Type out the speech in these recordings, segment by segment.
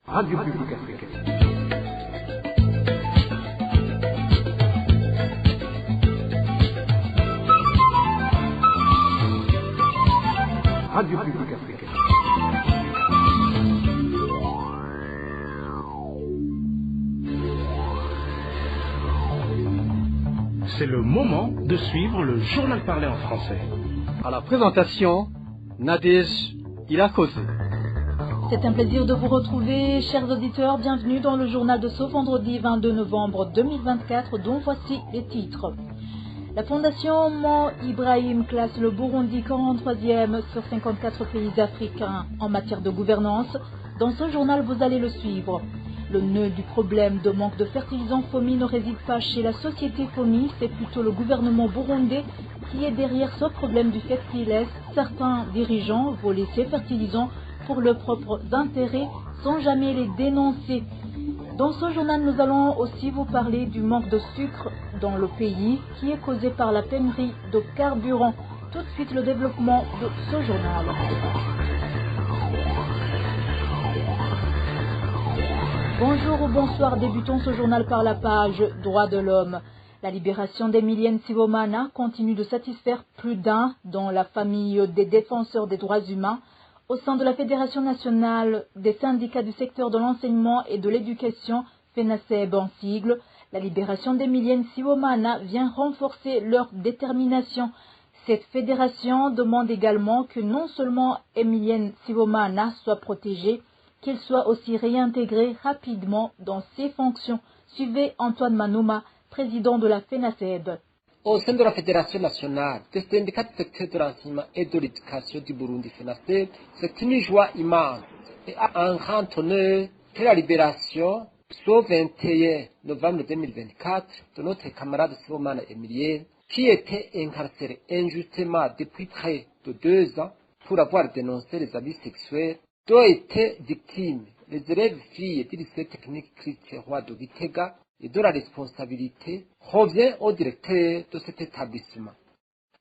Radio Publique Africaine. Radio Publique Africaine. C'est le moment de suivre le journal parlé en français. À la présentation, Nadège Ilakoze. C'est un plaisir de vous retrouver, chers auditeurs. Bienvenue dans le journal de ce vendredi 22 novembre 2024, dont voici les titres. La Fondation Mo Ibrahim classe le Burundi 43e sur 54 pays africains en matière de gouvernance. Dans ce journal, vous allez le suivre. Le nœud du problème de manque de fertilisants FOMI ne réside pas chez la société FOMI, c'est plutôt le gouvernement burundais qui est derrière ce problème du fait qu'il laisse certains dirigeants voler ces fertilisants pour leurs propres intérêts sans jamais les dénoncer. Dans ce journal, nous allons aussi vous parler du manque de sucre dans le pays qui est causé par la pénurie de carburant. Tout de suite, le développement de ce journal. Bonjour ou bonsoir, débutons ce journal par la page Droits de l'homme. La libération d'Emilienne Sibomana continue de satisfaire plus d'un dans la famille des défenseurs des droits humains. Au sein de la Fédération nationale des syndicats du secteur de l'enseignement et de l'éducation, FENASEB en sigle, la libération d'Emilienne Sibomana vient renforcer leur détermination. Cette fédération demande également que non seulement Emilienne Sibomana soit protégée, qu'il soit aussi réintégré rapidement dans ses fonctions. Suivez Antoine Manouma, président de la FENASEB. Au sein de la Fédération nationale des syndicats du secteur de l'enseignement et de l'éducation du Burundi, FENASEB, c'est une joie immense et un grand honneur que la libération, ce 21 novembre 2024, de notre camarade Sibomana Emilienne, qui était incarcéré injustement depuis près de 2 ans pour avoir dénoncé les abus sexuels, dont étaient victimes les élèves filles du lycée technique Christian Roy de Gitega, et de la responsabilité revient au directeur de cet établissement.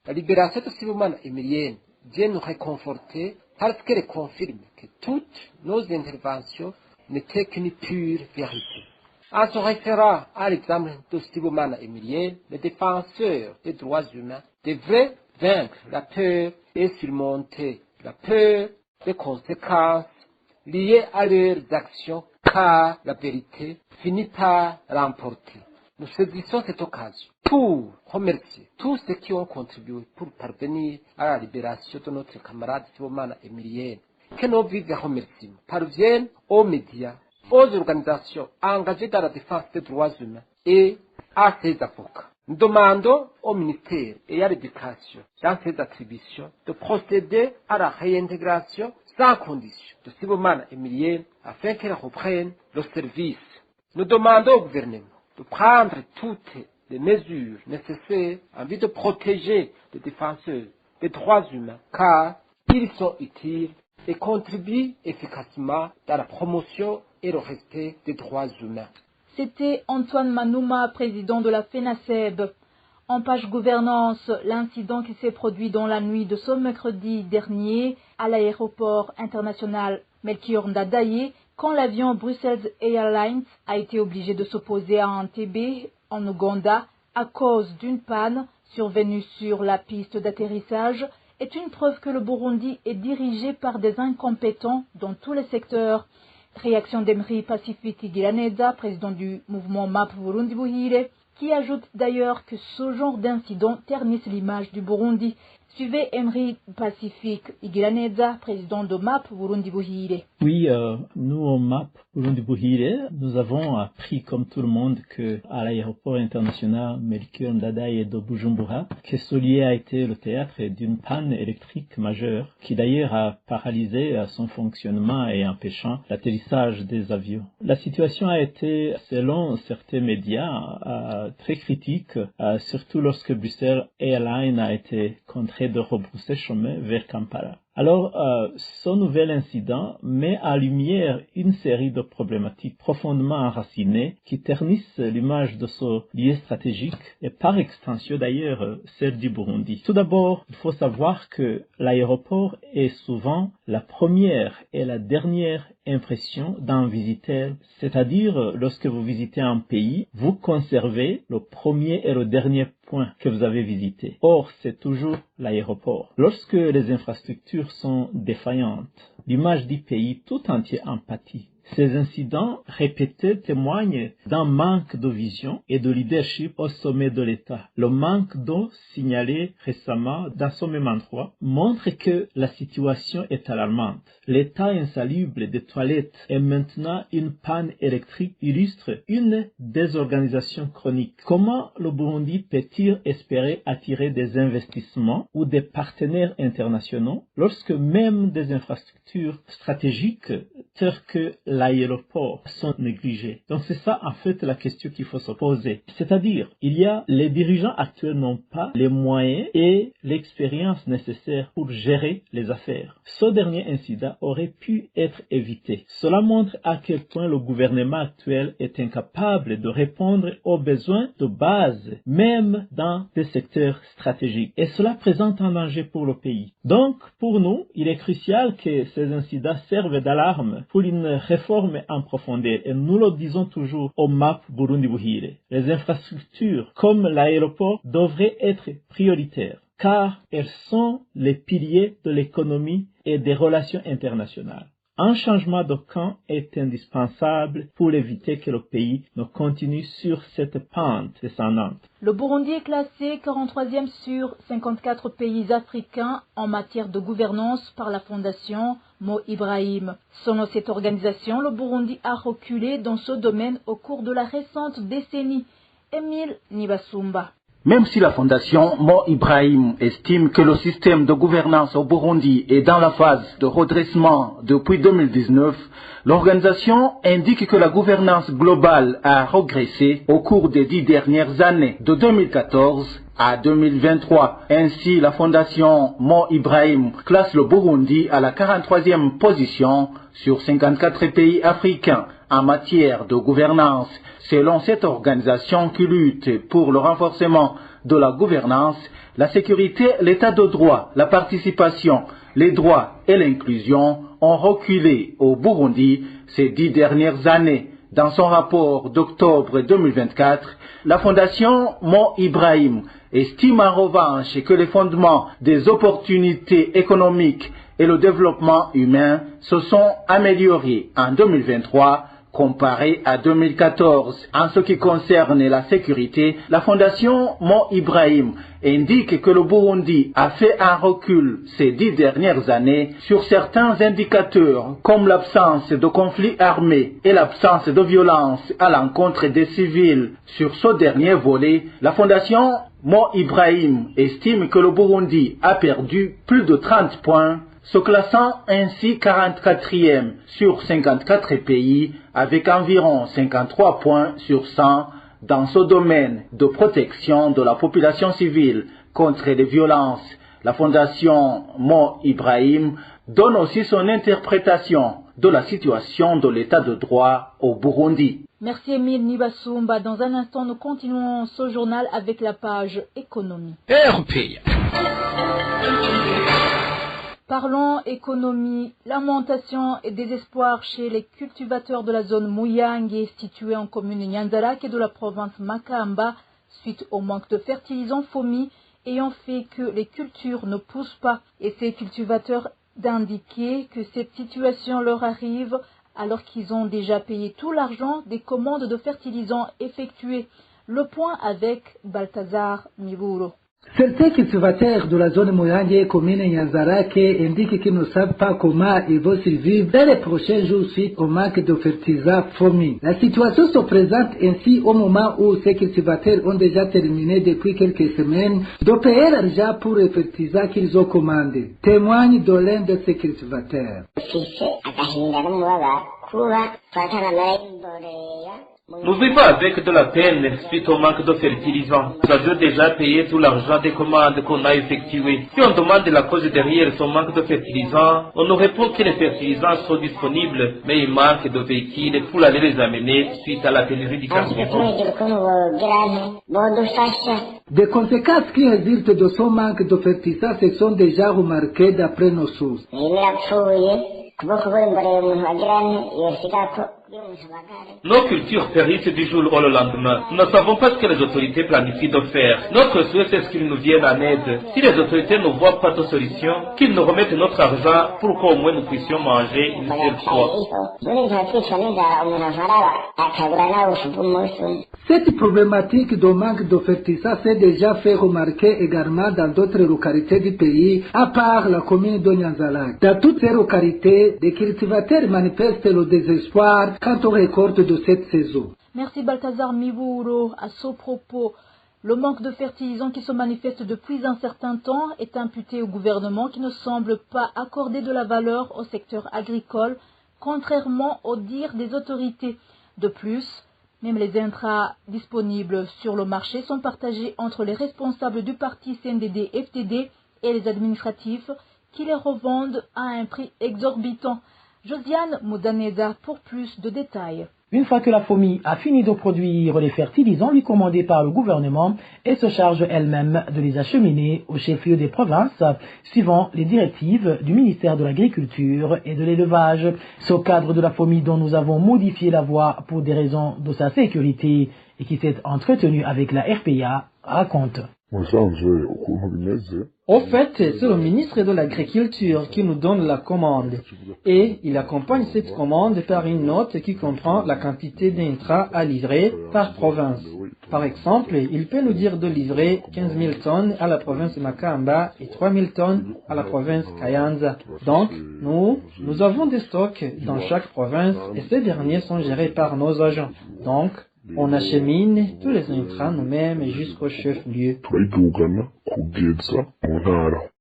La libération de Sibomana Emilienne vient nous réconforter parce qu'elle confirme que toutes nos interventions n'étaient qu'une pure vérité. En se référant à l'exemple de Sibomana Emilienne, les défenseurs des droits humains devraient vaincre la peur et surmonter la peur des conséquences liées à leurs actions, car la vérité finit par l'emporter. Nous saisissons cette occasion pour remercier tous ceux qui ont contribué pour parvenir à la libération de notre camarade Sibomana Emilienne. Que nos vifs remerciements parviennent aux médias, aux organisations engagées dans la défense des droits humains et à ses avocats. Nous demandons au ministère et à l'éducation, dans ses attributions, de procéder à la réintégration sans condition de Sibomana Emilienne afin qu'elle reprenne le service. Nous demandons au gouvernement de prendre toutes les mesures nécessaires en vue de protéger les défenseurs des droits humains car ils sont utiles et contribuent efficacement dans la promotion et le respect des droits humains. C'était Antoine Manouma, président de la FENASEB. En page gouvernance, l'incident qui s'est produit dans la nuit de ce mercredi dernier à l'aéroport international Melchior Ndadaye, quand l'avion Brussels Airlines a été obligé de s'opposer à Entebbe, en Ouganda, à cause d'une panne survenue sur la piste d'atterrissage, est une preuve que le Burundi est dirigé par des incompétents dans tous les secteurs. Réaction d'Emery Pacifique Igiraneza, président du mouvement MAP Burundi Buhire, qui ajoute d'ailleurs que ce genre d'incident ternisse l'image du Burundi. Suivez Emery Pacifique Igiraneza, président de MAP Burundi Buhire. Oui, nous au MAP Burundi Buhire, nous avons appris comme tout le monde que à l'aéroport international Melchior Ndadaye de Bujumbura, que ce lieu a été le théâtre d'une panne électrique majeure qui d'ailleurs a paralysé son fonctionnement et empêchant l'atterrissage des avions. La situation a été, selon certains médias, très critique, surtout lorsque Brussels Airlines a été contraint de rebrousser chemin vers Kampala. Alors, ce nouvel incident met en lumière une série de problématiques profondément enracinées qui ternissent l'image de ce lieu stratégique et par extension d'ailleurs celle du Burundi. Tout d'abord, il faut savoir que l'aéroport est souvent la première et la dernière impression d'un visiteur, c'est-à-dire lorsque vous visitez un pays, vous conservez le premier et le dernier point que vous avez visité. Or, c'est toujours l'aéroport. Lorsque les infrastructures sont défaillantes, l'image du pays tout entier en pâtit. Ces incidents répétés témoignent d'un manque de vision et de leadership au sommet de l'État. Le manque d'eau signalé récemment dans ce même endroit montre que la situation est alarmante. L'état insalubre des toilettes et maintenant une panne électrique illustre une désorganisation chronique. Comment le Burundi peut-il espérer attirer des investissements ou des partenaires internationaux lorsque même des infrastructures stratégiques telles que l'aéroport sont négligées? Donc c'est ça en fait la question qu'il faut se poser. C'est-à-dire, les dirigeants actuels n'ont pas les moyens et l'expérience nécessaires pour gérer les affaires. Ce dernier incident aurait pu être évité. Cela montre à quel point le gouvernement actuel est incapable de répondre aux besoins de base, même dans des secteurs stratégiques. Et cela présente un danger pour le pays. Donc, pour nous, il est crucial que ces incidents servent d'alarme pour une réforme en profondeur. Et nous le disons toujours au MAP Burundi Buhire. Les infrastructures comme l'aéroport devraient être prioritaires, car elles sont les piliers de l'économie et des relations internationales. Un changement de camp est indispensable pour éviter que le pays ne continue sur cette pente descendante. Le Burundi est classé 43e sur 54 pays africains en matière de gouvernance par la fondation Mo Ibrahim. Selon cette organisation, le Burundi a reculé dans ce domaine au cours de la récente décennie. Émile Nibasumba. Même si la fondation Mo Ibrahim estime que le système de gouvernance au Burundi est dans la phase de redressement depuis 2019, l'organisation indique que la gouvernance globale a régressé au cours des 10 dernières années, de 2014 à 2023. Ainsi, la fondation Mo Ibrahim classe le Burundi à la 43e position sur 54 pays africains en matière de gouvernance. Selon cette organisation qui lutte pour le renforcement de la gouvernance, la sécurité, l'état de droit, la participation, les droits et l'inclusion ont reculé au Burundi ces 10 dernières années. Dans son rapport d'octobre 2024, la fondation Mo Ibrahim estime en revanche que les fondements des opportunités économiques et le développement humain se sont améliorés en 2023 comparé à 2014. En ce qui concerne la sécurité, la fondation Mo Ibrahim indique que le Burundi a fait un recul ces 10 dernières années sur certains indicateurs comme l'absence de conflits armés et l'absence de violence à l'encontre des civils. Sur ce dernier volet, la fondation Mo Ibrahim estime que le Burundi a perdu plus de 30 points, se classant ainsi 44e sur 54 pays avec environ 53 points sur 100 dans ce domaine de protection de la population civile contre les violences. La fondation Mo Ibrahim donne aussi son interprétation de la situation de l'état de droit au Burundi. Merci Émile Nibasumba. Dans un instant, nous continuons ce journal avec la page économie. Parlons économie, lamentation et désespoir chez les cultivateurs de la zone Muyange située en commune Nyanzarak et de la province Makamba suite au manque de fertilisants FOMI ayant fait que les cultures ne poussent pas. Et ces cultivateurs d'indiquer que cette situation leur arrive alors qu'ils ont déjà payé tout l'argent des commandes de fertilisants effectuées. Le point avec Balthazar Miburo. Certains cultivateurs de la zone Muyange, commune Nyanzarak, indiquent qu'ils ne savent pas comment ils vont survivre dans les prochains jours suite au manque de fertilisants FOMI. La situation se présente ainsi au moment où ces cultivateurs ont déjà terminé depuis quelques semaines de payer l'argent pour les fertilisants qu'ils ont commandés. Témoigne de l'un de ces cultivateurs. Nous vivons avec de la peine suite au manque de fertilisants. Nous avions déjà payé tout l'argent des commandes qu'on a effectuées. Si on demande la cause derrière ce manque de fertilisants, on nous répond que les fertilisants sont disponibles, mais il manque de véhicules pour aller les amener suite à la pénurie du carburant. Des conséquences qui résultent de ce manque de fertilisants se sont déjà remarquées d'après nos sources. Nos cultures périssent du jour au lendemain. Nous ne savons pas ce que les autorités planifient de faire. Notre souhait, c'est ce qu'ils nous viennent en aide. Si les autorités ne voient pas de solution, qu'ils nous remettent notre argent pour qu'au moins nous puissions manger une seule fois. Cette problématique de manque de fertilisation s'est déjà fait remarquer également dans d'autres localités du pays, à part la commune de Nyanzala. Dans toutes ces localités, les cultivateurs manifestent le désespoir quant aux récoltes de cette saison. Merci Balthazar Mibouro. À ce propos, le manque de fertilisants qui se manifeste depuis un certain temps est imputé au gouvernement qui ne semble pas accorder de la valeur au secteur agricole, contrairement aux dires des autorités. De plus, même les intrants disponibles sur le marché sont partagés entre les responsables du parti CNDD-FDD et les administratifs qui les revendent à un prix exorbitant. Josiane Moudaneda pour plus de détails. Une fois que la FOMI a fini de produire les fertilisants lui commandés par le gouvernement, elle se charge elle-même de les acheminer au chef-lieu des provinces, suivant les directives du ministère de l'Agriculture et de l'Élevage. C'est au cadre de la FOMI dont nous avons modifié la voie pour des raisons de sa sécurité et qui s'est entretenu avec la RPA, raconte. Au fait, c'est le ministre de l'Agriculture qui nous donne la commande et il accompagne cette commande par une note qui comprend la quantité d'intrants à livrer par province. Par exemple, il peut nous dire de livrer 15 000 tonnes à la province Makamba et 3 000 tonnes à la province Kayanza. Donc, nous avons des stocks dans chaque province et ces derniers sont gérés par nos agents. Donc, on achemine tous les intrants nous-mêmes jusqu'au chef-lieu.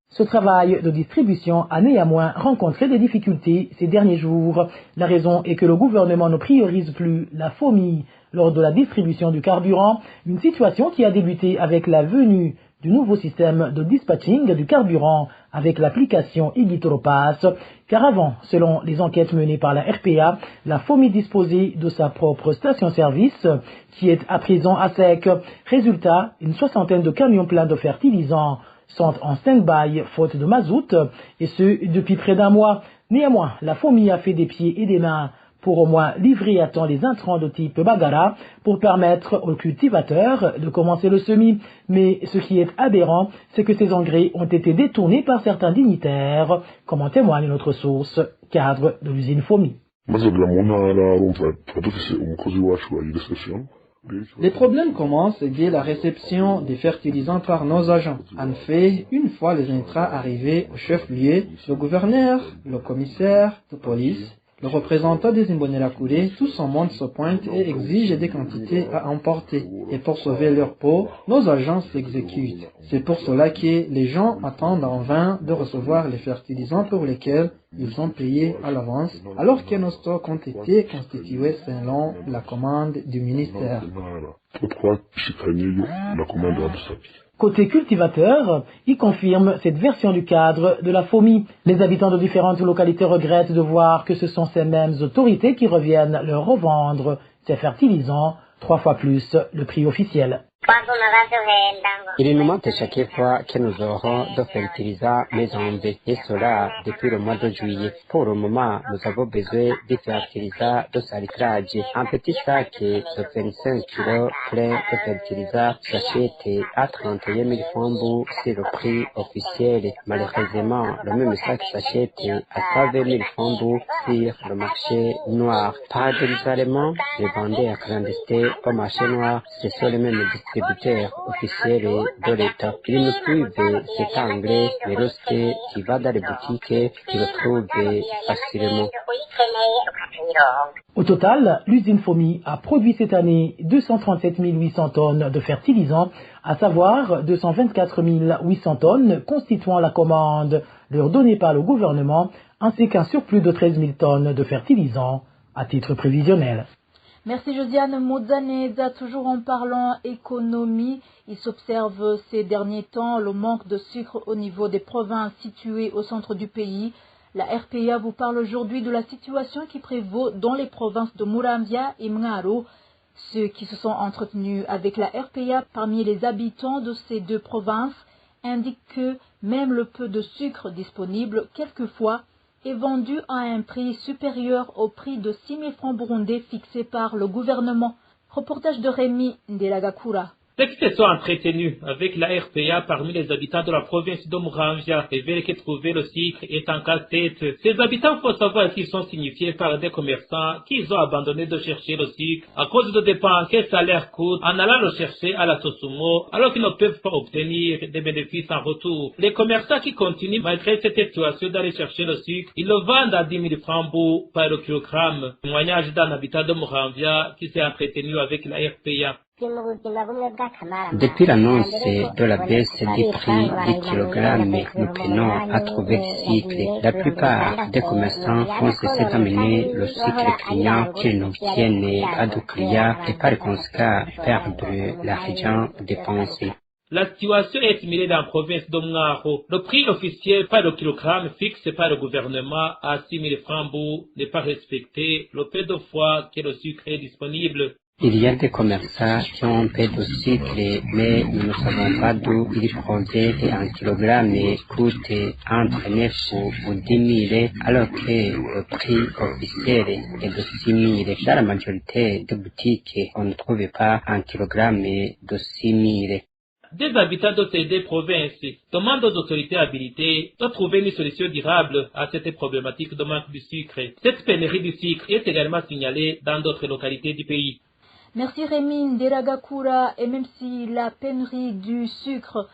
Ce travail de distribution a néanmoins rencontré des difficultés ces derniers jours. La raison est que le gouvernement ne priorise plus la FOMI lors de la distribution du carburant, une situation qui a débuté avec la venue du nouveau système de dispatching du carburant avec l'application Igitoropass, car avant, selon les enquêtes menées par la RPA, la FOMI disposait de sa propre station-service qui est à présent à sec. Résultat, une soixantaine de camions pleins de fertilisants sont en stand-by faute de mazout, et ce depuis près d'un mois. Néanmoins, la FOMI a fait des pieds et des mains pour au moins livrer à temps les intrants de type Bagara pour permettre aux cultivateurs de commencer le semis. Mais ce qui est aberrant, c'est que ces engrais ont été détournés par certains dignitaires, comme en témoigne notre source, cadre de l'usine FOMI. Les problèmes commencent dès la réception des fertilisants par nos agents. En fait, une fois les intrants arrivés au chef-lieu, le gouverneur, le commissaire de police, le représentant des Imbonerakure, tout son monde se pointe et exige des quantités à emporter. Et pour sauver leur peau, nos agents s'exécutent. C'est pour cela que les gens attendent en vain de recevoir les fertilisants pour lesquels ils sont payés à l'avance, alors que nos stocks ont été constitués selon la commande du ministère. Côté cultivateur, il confirme cette version du cadre de la FOMI. Les habitants de différentes localités regrettent de voir que ce sont ces mêmes autorités qui reviennent leur revendre ces fertilisants 3 fois plus le prix officiel. Il nous manque chaque fois que nous aurons de fertilisants maison B, et cela depuis le mois de juillet. Pour le moment, nous avons besoin de fertilisants de salitrage. Un petit sac de 25 kg plein de fertilisants s'achète à 31 000 francs, c'est le prix officiel. Malheureusement, le même sac s'achète à 120 000 francs sur le marché noir. Paradoxalement, les vendeurs clandestins au marché noir, ce sont les mêmes distributeurs officiels de l'État. Ils nous suivent cet anglais, mais lorsque tu vas dans les boutiques, tu le trouves facilement. Au total, l'usine FOMI a produit cette année 237 800 tonnes de fertilisants, à savoir 224 800 tonnes constituant la commande leur donnée par le gouvernement, ainsi qu'un surplus de 13 000 tonnes de fertilisants à titre prévisionnel. Merci Josiane Mozaneza. Toujours en parlant économie, il s'observe ces derniers temps le manque de sucre au niveau des provinces situées au centre du pays. La RPA vous parle aujourd'hui de la situation qui prévaut dans les provinces de Muramvya et Mngaro. Ceux qui se sont entretenus avec la RPA parmi les habitants de ces deux provinces indiquent que même le peu de sucre disponible, quelquefois, est vendu à un prix supérieur au prix de 6 000 francs burundais fixé par le gouvernement. Reportage de Rémi Ndelagakura. Ceux qui se sont entretenus avec la RPA parmi les habitants de la province de Muramvya révèlent que trouver le sucre est en casse-tête. Ces habitants font savoir qu'ils sont signifiés par des commerçants qu'ils ont abandonné de chercher le sucre à cause de dépenses que ça leur coûte en allant le chercher à la Sosumo alors qu'ils ne peuvent pas obtenir des bénéfices en retour. Les commerçants qui continuent malgré cette situation d'aller chercher le sucre, ils le vendent à 10 000 francs par le kilogramme. Témoignage d'un habitant de Muramvya qui s'est entretenu avec la RPA. Depuis l'annonce de la baisse du prix du kilogramme, nous peinons à trouver le sucre. La plupart des commerçants ont cessé d'amener le sucre craignant qu'ils nous viennent à Douklia et par conséquent perdre l'argent dépensé. La situation est similaire dans la province d'Omngaro. Le prix officiel par le kilogramme fixé par le gouvernement à 6 000 francs n'est pas respecté le peu de fois que le sucre est disponible. Il y a des commerçants qui ont un peu de sucre, mais nous ne savons pas d'où ils proviennent et un kilogramme coûte entre 9 ou 10 000, alors que le prix officiel est de 6 000. Dans la majorité des boutiques, on ne trouve pas un kilogramme de 6 000. Des habitants de ces deux provinces demandent aux autorités habilitées de trouver une solution durable à cette problématique de manque de sucre. Cette pénurie du sucre est également signalée dans d'autres localités du pays. Merci Rémi Ndelagakura. Et même si la pénurie du sucre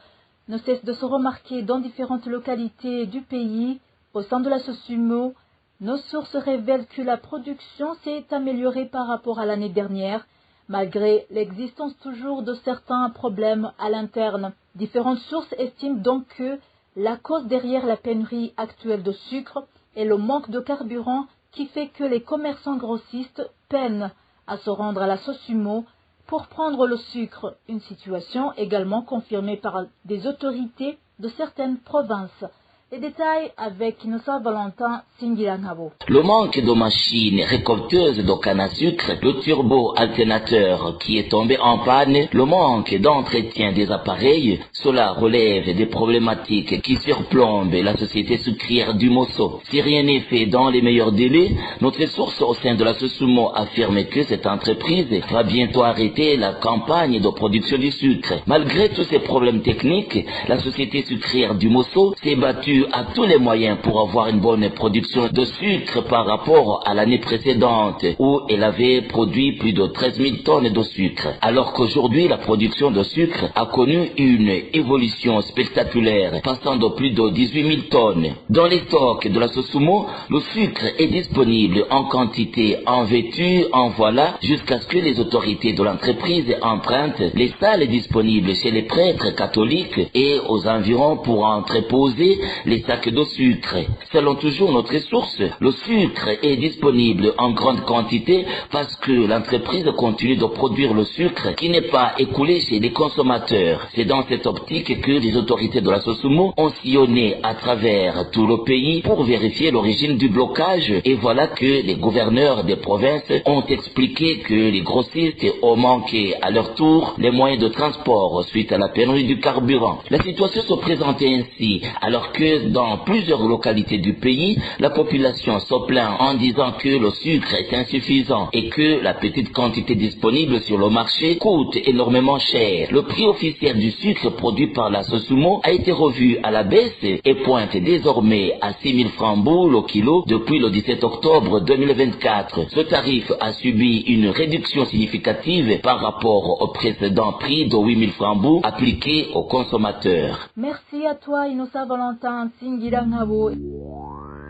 ne cesse de se remarquer dans différentes localités du pays, au sein de la Sosumo, nos sources révèlent que la production s'est améliorée par rapport à l'année dernière, malgré l'existence toujours de certains problèmes à l'interne. Différentes sources estiment donc que la cause derrière la pénurie actuelle de sucre est le manque de carburant qui fait que les commerçants grossistes peinent à se rendre à la Sosumo pour prendre le sucre, une situation également confirmée par des autorités de certaines provinces. Les détails avec Innocent Valentin Singilangabo. Le manque de machines récolteuses de canne à sucre, le turbo alternateur qui est tombé en panne, le manque d'entretien des appareils, cela relève des problématiques qui surplombent la société sucrière du Mosso. Si rien n'est fait dans les meilleurs délais, notre source au sein de la Sosumo affirme que cette entreprise va bientôt arrêter la campagne de production du sucre. Malgré tous ces problèmes techniques, la société sucrière du Mosso s'est battue à tous les moyens pour avoir une bonne production de sucre par rapport à l'année précédente où elle avait produit plus de 13 000 tonnes de sucre. Alors qu'aujourd'hui la production de sucre a connu une évolution spectaculaire passant de plus de 18 000 tonnes. Dans les stocks de la Sosumo, le sucre est disponible en quantité en veux-tu, en voilà, jusqu'à ce que les autorités de l'entreprise empruntent les salles disponibles chez les prêtres catholiques et aux environs pour entreposer les sacs de sucre. Selon toujours notre source, le sucre est disponible en grande quantité parce que l'entreprise continue de produire le sucre qui n'est pas écoulé chez les consommateurs. C'est dans cette optique que les autorités de la Sosumo ont sillonné à travers tout le pays pour vérifier l'origine du blocage et voilà que les gouverneurs des provinces ont expliqué que les grossistes ont manqué à leur tour les moyens de transport suite à la pénurie du carburant. La situation se présentait ainsi alors que dans plusieurs localités du pays, la population se plaint en disant que le sucre est insuffisant et que la petite quantité disponible sur le marché coûte énormément cher. Le prix officiel du sucre produit par la Sosumo a été revu à la baisse et pointe désormais à 6 000 francs au kilo depuis le 17 octobre 2024. Ce tarif a subi une réduction significative par rapport au précédent prix de 8 000 francs appliqué aux consommateurs. Merci à toi Innocent Valentin Singilangabo.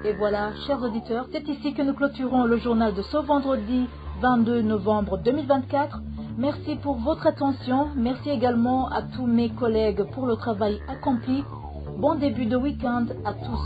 Et voilà, chers auditeurs, c'est ici que nous clôturons le journal de ce vendredi 22 novembre 2024. Merci pour votre attention. Merci également à tous mes collègues pour le travail accompli. Bon début de week-end à tous.